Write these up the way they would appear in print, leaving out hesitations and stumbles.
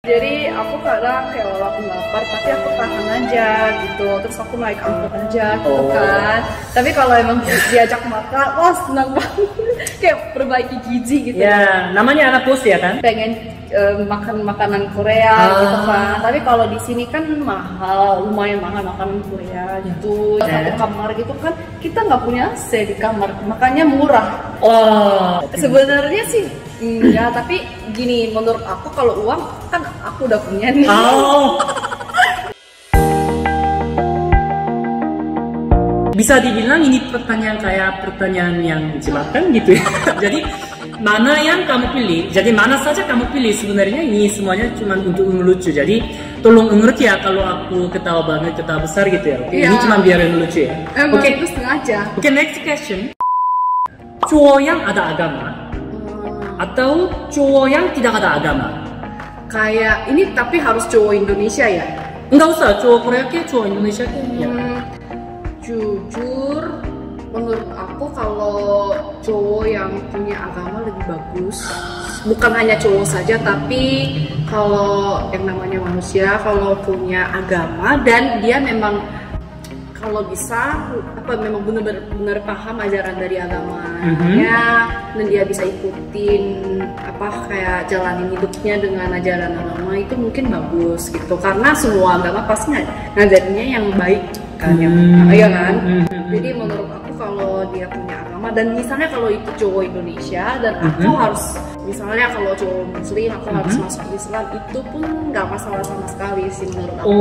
Jadi aku kadang kayak walaupun lapar tapi aku tahan aja gitu, terus aku naik angkot aja gitu kan. Tapi kalau emang diajak makan, wah senang banget, kayak perbaiki gizi gitu. Ya, namanya anak kos ya kan? Pengen makan makanan Korea gitu kan. Tapi kalau di sini kan mahal, lumayan mahal makanan Korea gitu. Satu kamar gitu kan kita nggak punya AC di kamar, makanya murah. Oh, sebenarnya sih enggak, tapi gini, menurut aku kalau uang kan aku udah punya nih. Oh. Bisa dibilang ini pertanyaan yang jebakan gitu ya. Jadi mana yang kamu pilih? Jadi mana saja kamu pilih, sebenarnya ini semuanya cuma untuk ngelucu. Jadi tolong ngerti ya kalau aku ketawa banget, ketawa besar gitu ya. Oke, ini cuma biar ngelucu ya. Oke, itu sengaja. Oke, next question. Cowok yang ada agama atau cowok yang tidak ada agama? Kayak ini tapi harus cowok Indonesia ya? Enggak usah, cowok Korea ke, cowok Indonesia ke. Ya. Jujur, menurut aku kalau cowok yang punya agama lebih bagus. Bukan hanya cowok saja, tapi kalau yang namanya manusia, kalau punya agama dan dia memang kalau bisa memang benar-benar paham ajaran dari agamanya, dan dia bisa ikutin kayak jalanin hidupnya dengan ajaran agama, itu mungkin bagus gitu, karena semua agama pasti ngajarinnya yang baik kan, iya kan. Jadi menurut aku kalau dia punya agama dan misalnya kalau itu cowok Indonesia dan aku harus misalnya kalau cowok Muslim aku harus masuk Islam, itu pun nggak masalah sama sekali sih menurut aku.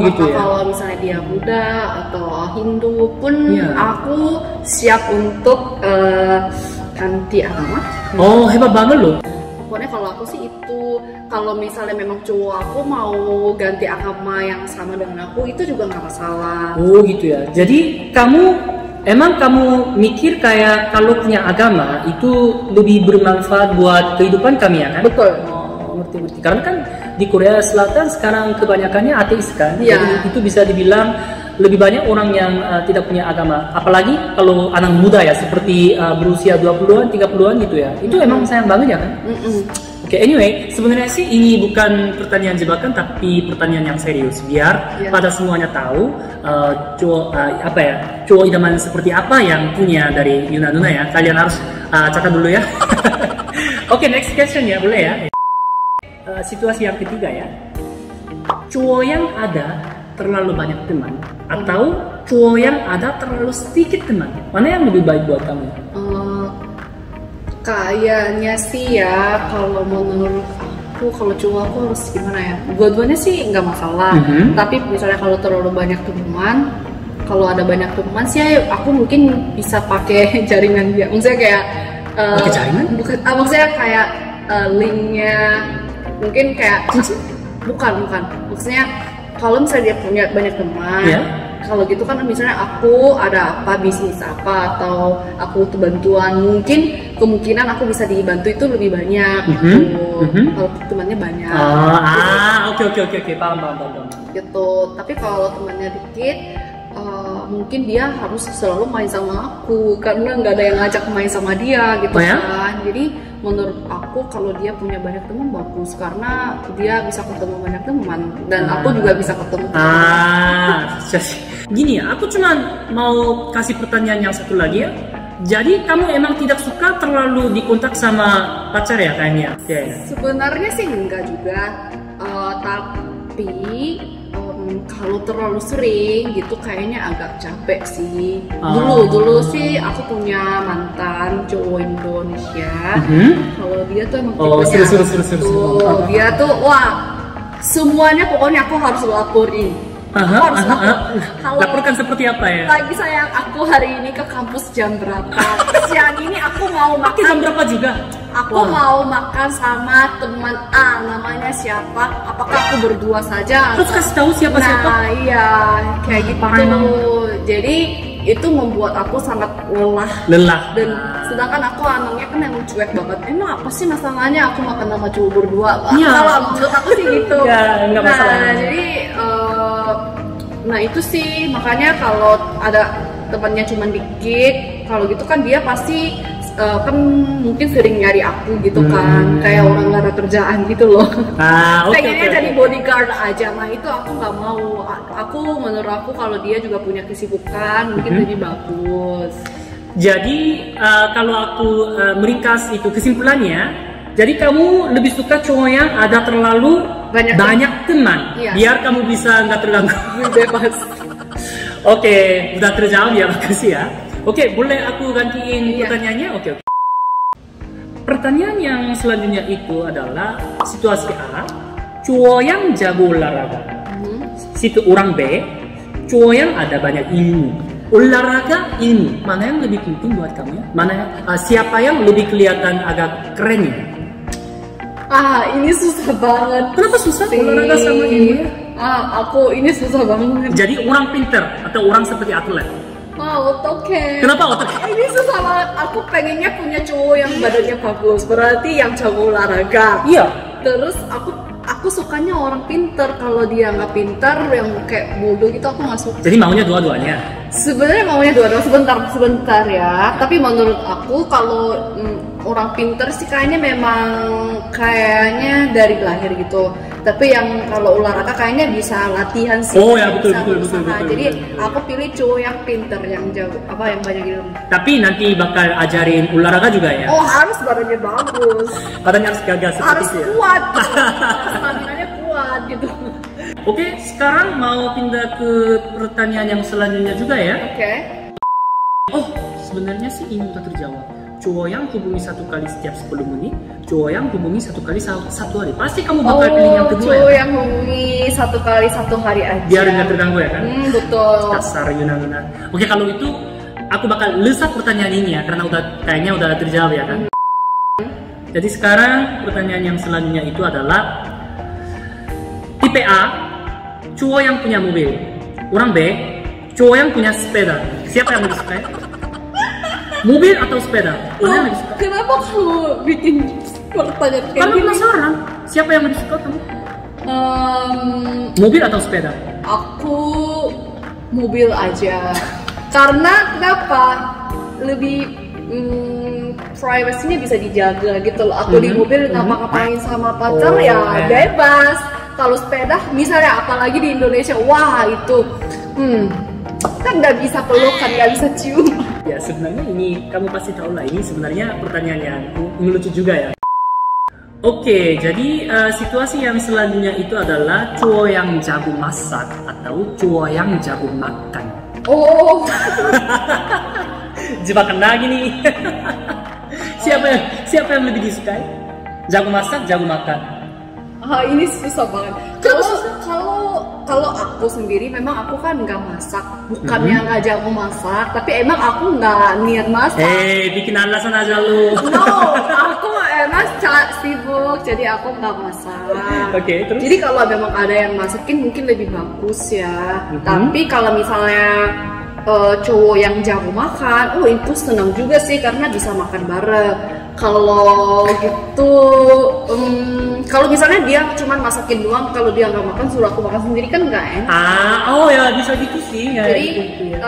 Gitu ya? Kalau misalnya dia Buddha atau Hindu pun aku siap untuk ganti agama. Oh, hebat banget loh. Pokoknya kalau aku sih itu, kalau misalnya memang cowok aku mau ganti agama yang sama dengan aku, itu juga nggak masalah. Oh gitu ya. Jadi emang kamu mikir kayak kalau punya agama itu lebih bermanfaat buat kehidupan kami ya kan? Betul. Oh, ngerti. Karena kan di Korea Selatan sekarang kebanyakannya ateis kan? Ya. Jadi itu bisa dibilang lebih banyak orang yang tidak punya agama. Apalagi kalau anak muda ya, seperti berusia 20-an, 30-an gitu ya. Itu emang sayang banget ya kan? Oke, anyway, sebenarnya sih ini bukan pertanyaan jebakan tapi pertanyaan yang serius, biar pada semuanya tahu cowok idaman seperti apa yang punya dari Yuna Nuna ya. Kalian harus catat dulu ya. Oke, next question ya, boleh ya. Situasi yang ketiga ya. Cowok yang ada terlalu banyak teman atau cowok yang ada terlalu sedikit teman, mana yang lebih baik buat kamu? Kayaknya sih ya, kalau menurut aku, kalau cowok aku harus gimana ya? Dua-duanya sih nggak masalah. Tapi misalnya kalau terlalu banyak teman, kalau ada banyak teman sih, aku mungkin bisa pakai jaringan dia. Maksudnya kayak pakai jaringan? Maksudnya kayak linknya, mungkin kayak bukan. Maksudnya kalau misalnya dia punya banyak teman. Kalau gitu kan misalnya aku ada bisnis apa atau aku butuh bantuan, mungkin kemungkinan aku bisa dibantu itu lebih banyak kalau temannya banyak. Oke, paham. Gitu. Tapi kalau temannya dikit, mungkin dia harus selalu main sama aku karena nggak ada yang ngajak main sama dia gitu kan. Jadi menurut aku kalau dia punya banyak teman bagus karena dia bisa ketemu banyak teman dan aku juga bisa ketemu Gini ya, aku cuma mau kasih pertanyaan yang satu lagi ya. Jadi kamu emang tidak suka terlalu dikontak sama pacar ya kayaknya? Sebenarnya sih enggak juga, tapi kalau terlalu sering gitu kayaknya agak capek sih. Dulu sih aku punya mantan cowok Indonesia. Kalau dia tuh emang tipenya dia tuh semuanya pokoknya aku harus laporin. Laporkan seperti apa ya? Lagi sayang, aku hari ini ke kampus jam berapa? Siang ini aku mau makan. Jam berapa juga? Aku mau makan sama teman A, namanya siapa? Apakah aku berdua saja? Terus kasih tahu siapa-siapa? Nah iya, kayak gitu. Jadi itu membuat aku sangat lelah. Dan sedangkan aku anaknya kan emang cuek banget. Emang apa sih masalahnya aku makan sama cowok berdua? Kalau menurut aku sih gitu. Nggak masalah. Jadi nah itu sih makanya kalau ada temannya cuma dikit, kalau gitu kan dia pasti kan mungkin sering nyari aku gitu kan, kayak orang gak ada kerjaan gitu loh. Pengennya jadi bodyguard aja. Nah itu aku nggak mau. Menurut aku kalau dia juga punya kesibukan mungkin lebih bagus. Jadi kalau aku meringkas itu kesimpulannya, jadi kamu lebih suka cowok yang ada terlalu banyak teman, biar kamu bisa nggak terganggu, bebas. Oke, udah terjawab ya, makasih ya. Oke, boleh aku gantiin pertanyaannya? Oke. Pertanyaan yang selanjutnya itu adalah situasi A, cowok yang jago olahraga. Situ orang B, cowok yang ada banyak ilmu. Olahraga, ilmu, mana yang lebih penting buat kamu ya? Siapa yang lebih kelihatan agak keren ya? Ini susah banget. Kenapa susah? Olahraga sama ilmu? Ini susah banget. Jadi orang pinter atau orang seperti atlet? Oke. Kenapa otak? Ini susah banget. Aku pengennya punya cowok yang badannya bagus, berarti yang jago olahraga. Iya. Terus aku sukanya orang pinter. Kalau dia nggak pinter, yang kayak bodoh gitu aku nggak suka. Jadi maunya dua-duanya? Sebenarnya maunya dua-duanya, sebentar ya. Tapi menurut aku kalau orang pinter sih kayaknya dari lahir gitu. Tapi yang kalau olahraga kayaknya bisa latihan sih. Oh ya, betul. Jadi aku pilih cowok yang pinter, yang jago, yang banyak ilmu. Tapi nanti bakal ajarin olahraga juga ya? Harus badannya bagus. Badannya harus gagah seperti harus itu ya? Kuat. Stamina-nya kuat gitu. Oke, sekarang mau pindah ke pertanyaan yang selanjutnya juga ya? Oke. Sebenarnya sih ini udah terjawab. Cowok yang hubungi 1 kali setiap 10 menit, cowok yang hubungi 1 kali 1 hari. Pasti kamu bakal pilih yang kedua cowok yang hubungi 1 kali 1 hari aja. Biar nggak terganggu ya kan? Betul. Dasar Yunana. Oke, kalau itu aku bakal lesat pertanyaan ini ya, karena kayaknya udah terjawab ya kan? Jadi sekarang pertanyaan yang selanjutnya itu adalah tipe A, cowok yang punya mobil. Orang B, cowok yang punya sepeda. Siapa yang lebih suka ya? Mobil atau sepeda? Mana yang lebih suka? Kenapa kamu bikin pertanyaan kayak Karena gini? penasaran, siapa yang lebih suka kamu? Mobil atau sepeda? Aku mobil aja. Karena kenapa? Lebih privasinya bisa dijaga gitu loh. Aku di mobil ngapa-ngapain sama pacar bebas. Kalau sepeda misalnya apalagi di Indonesia, wah itu kan nggak bisa pelukan, nggak bisa cium. Ya sebenarnya ini kamu pasti tahu lah, ini sebenarnya pertanyaan yang lucu juga ya. Oke, jadi situasi yang selanjutnya itu adalah cowok yang jago masak atau cowok yang jago makan. Jebakan lagi nih. Siapa yang lebih disukai? Jago masak, jago makan? Ini susah banget. Kalau aku sendiri memang aku kan nggak masak, bukannya nggak jago masak, tapi emang aku nggak niat masak. Bikin alasan aja lu. No, aku emang sibuk, jadi aku nggak masak. Oke, terus? Jadi kalau memang ada yang masakin mungkin lebih bagus ya. Tapi kalau misalnya cowok yang jago makan, itu senang juga sih karena bisa makan bareng. Kalau gitu, kalau misalnya dia cuma masakin doang, kalau dia nggak makan suruh aku makan sendiri kan nggak enak. Ya bisa gitu sih. Jadi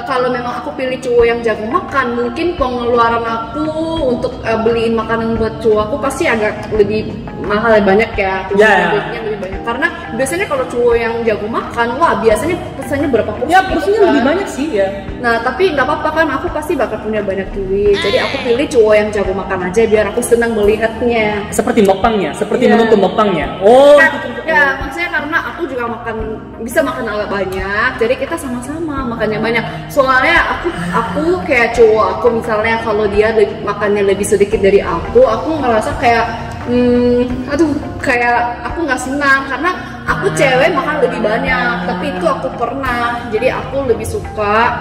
kalau memang aku pilih cowok yang jago makan, mungkin pengeluaran aku untuk beliin makanan buat cowok aku pasti agak lebih mahal banyak ya. Duitnya lebih banyak. Karena biasanya kalau cowok yang jago makan, biasanya pesannya berapa porsi? Ya porsinya lebih banyak sih ya. Nah tapi nggak apa-apa kan, aku pasti bakal punya banyak duit. Jadi aku pilih cowok yang jago makan aja biar aku senang melihatnya. Seperti mukbangnya, seperti menonton mukbangnya. Ya maksudnya karena aku juga bisa makan agak banyak, jadi kita sama-sama makannya banyak. Soalnya aku kayak cowok aku misalnya kalau dia makannya lebih sedikit dari aku ngerasa kayak kayak aku nggak senang karena aku cewek makan lebih banyak. Tapi itu aku pernah, jadi aku lebih suka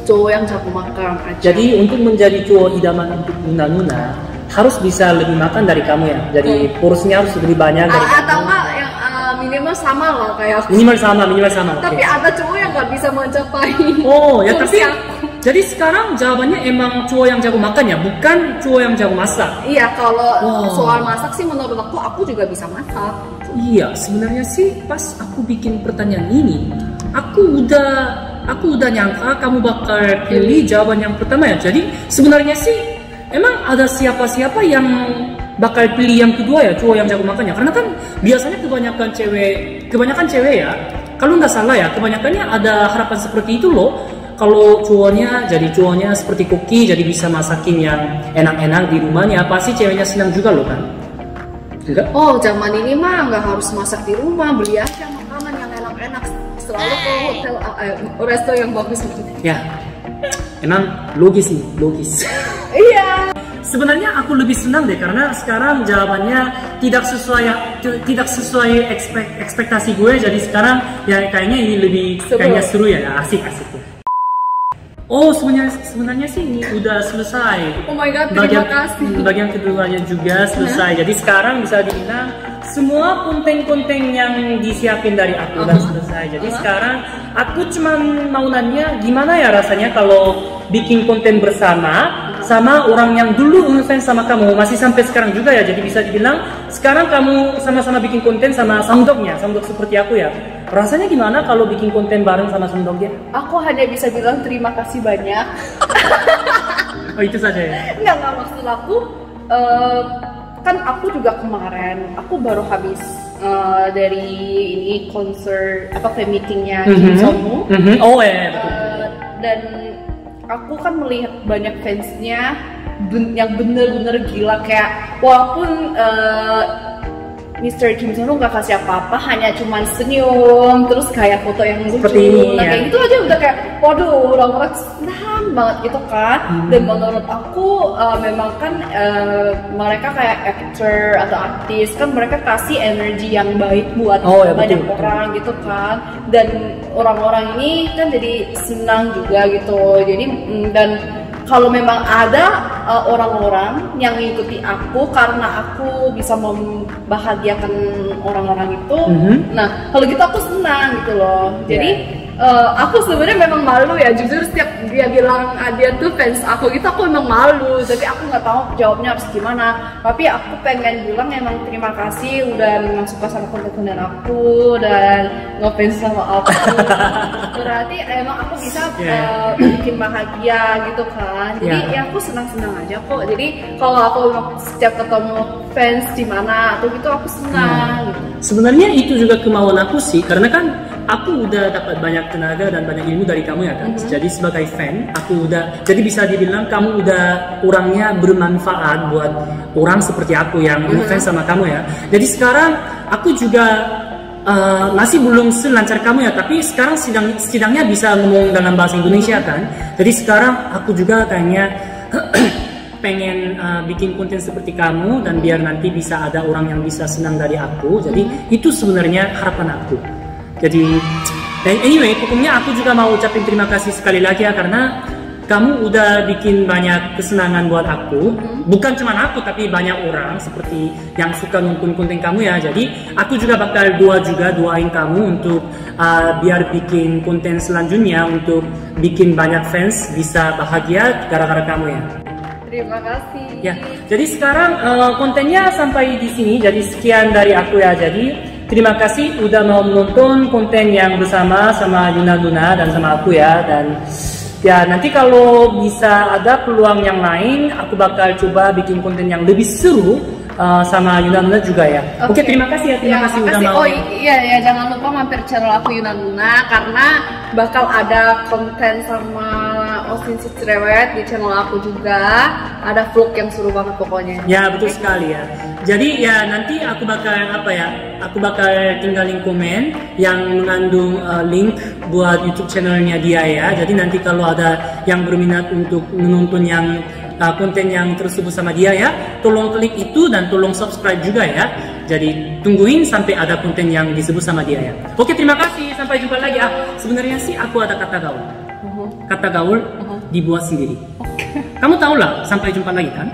cowok yang jago makan aja. Jadi untuk menjadi cowok idaman untuk Nuna harus bisa lebih makan dari kamu ya. Jadi porsinya harus lebih banyak dari kamu. Atau enggak yang minimal sama lah kayak aku. Minimal sama. Tapi ada cowok yang nggak bisa mencapai. Ya tapi jadi sekarang jawabannya emang cowok yang jago makan ya, bukan cowok yang jago masak. Iya, kalau soal masak sih menurut aku juga bisa masak. Iya, sebenarnya sih pas aku bikin pertanyaan ini, aku udah nyangka kamu bakal pilih jawaban yang pertama ya. Jadi sebenarnya sih emang ada siapa-siapa yang bakal pilih yang kedua ya, cowok yang jago makannya? Karena kan biasanya kebanyakan cewek ya, kalau nggak salah ya, kebanyakannya ada harapan seperti itu loh. Kalau cowoknya seperti Koki, jadi bisa masakin yang enak-enak di rumahnya, pasti ceweknya senang juga loh kan? Enggak? Oh, zaman ini mah nggak harus masak di rumah, beli aja makanan yang enak-enak. Selalu ke hotel, resto yang bagus gitu. Ya, emang logis nih, logis. Iya. Sebenarnya aku lebih senang deh karena sekarang jawabannya tidak sesuai ekspektasi gue. Jadi sekarang ya kayaknya ini lebih seru ya, asik tuh. Oh, sebenarnya sih ini udah selesai. Oh my god, terima kasih. Bagian keduanya juga selesai. Jadi sekarang bisa dibilang semua konten-konten yang disiapin dari aku udah selesai. Jadi sekarang aku cuma mau nanya gimana ya rasanya kalau bikin konten bersama sama orang yang dulu ngefans sama kamu, masih sampai sekarang juga ya. Jadi bisa dibilang sekarang kamu sama-sama bikin konten sama Samdok seperti aku ya. Rasanya gimana kalau bikin konten bareng sama Samdok ya? Aku hanya bisa bilang terima kasih banyak. Oh, itu saja ya? Nggak maksud aku, kan aku juga kemarin, aku baru habis dari ini konser fan meetingnya Kim Song-woo. Oh ya, betul. Dan aku kan melihat banyak fansnya yang bener-bener gila, kayak walaupun Mr. Kim Song-woo nggak kasih apa-apa, hanya cuman senyum, terus kayak foto yang lucu, kayak gitu aja udah kayak, waduh, orang-orang senang banget gitu kan. Dan menurut aku memang kan mereka kayak actor atau artis kan, mereka kasih energi yang baik buat banyak orang gitu kan. Dan orang-orang ini kan jadi senang juga gitu. Jadi dan kalau memang ada orang-orang yang mengikuti aku karena aku bisa membahagiakan orang-orang itu, nah kalau gitu aku senang gitu loh. Jadi aku sebenarnya memang malu ya, jujur setiap dia bilang dia tuh fans aku gitu, aku memang malu, tapi aku nggak tahu jawabnya harus gimana. Tapi aku pengen bilang emang terima kasih udah memang suka sama konten-konten aku dan ngefans sama aku. Berarti emang aku bisa bikin bahagia gitu kan. Jadi ya aku senang-senang aja kok. Jadi kalau aku setiap ketemu fans di mana atau gitu aku senang. Gitu. Sebenarnya itu juga kemauan aku sih, karena kan aku udah dapat banyak tenaga dan banyak ilmu dari kamu ya kan. Jadi sebagai fan, aku udah, jadi bisa dibilang kamu udah orangnya bermanfaat buat orang seperti aku yang ngefans sama kamu ya. Jadi sekarang aku juga masih belum selancar kamu ya, tapi sekarang sidangnya bisa ngomong dalam bahasa Indonesia kan. Jadi sekarang aku juga kayaknya pengen bikin konten seperti kamu, dan biar nanti bisa ada orang yang bisa senang dari aku. Jadi itu sebenarnya harapan aku. Jadi anyway, pokoknya aku juga mau ucapin terima kasih sekali lagi ya, karena kamu udah bikin banyak kesenangan buat aku. Bukan cuma aku, tapi banyak orang seperti yang suka nonton konten kamu ya. Jadi aku juga bakal doain kamu untuk biar bikin konten selanjutnya, untuk bikin banyak fans bisa bahagia gara-gara kamu ya. Terima kasih. Ya, jadi sekarang kontennya sampai di sini. Jadi sekian dari aku ya. Jadi terima kasih udah mau menonton konten yang bersama sama Yuna Luna dan sama aku ya. Dan ya nanti kalau bisa ada peluang yang lain, aku bakal coba bikin konten yang lebih seru sama Yuna Luna juga ya. Oke, terima kasih ya, terima kasih udah mau. Oh iya, jangan lupa mampir channel aku Yuna Luna, karena bakal ada konten sama Osin si Cerewet di channel aku juga. Ada vlog yang seru banget pokoknya. Ya betul sekali ya. Jadi ya nanti aku bakal aku bakal tinggalin komen yang mengandung link buat YouTube channelnya dia ya. Jadi nanti kalau ada yang berminat untuk menonton yang konten yang tersebut sama dia ya, tolong klik itu dan tolong subscribe juga ya. Jadi tungguin sampai ada konten yang disebut sama dia ya. Oke, terima kasih, sampai jumpa lagi. Sebenarnya sih aku ada kata gaul. Kata gaul dibuat sendiri. Kamu tahu lah, sampai jumpa lagi kan?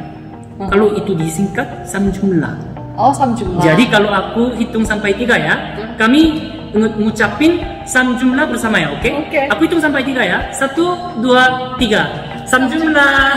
Kalau itu disingkat samjumlah. Oh, samjumlah. Jadi kalau aku hitung sampai 3 ya, kami ngucapin samjumlah bersama ya, oke? Aku hitung sampai 3 ya. 1, 2, 3. Samjumlah.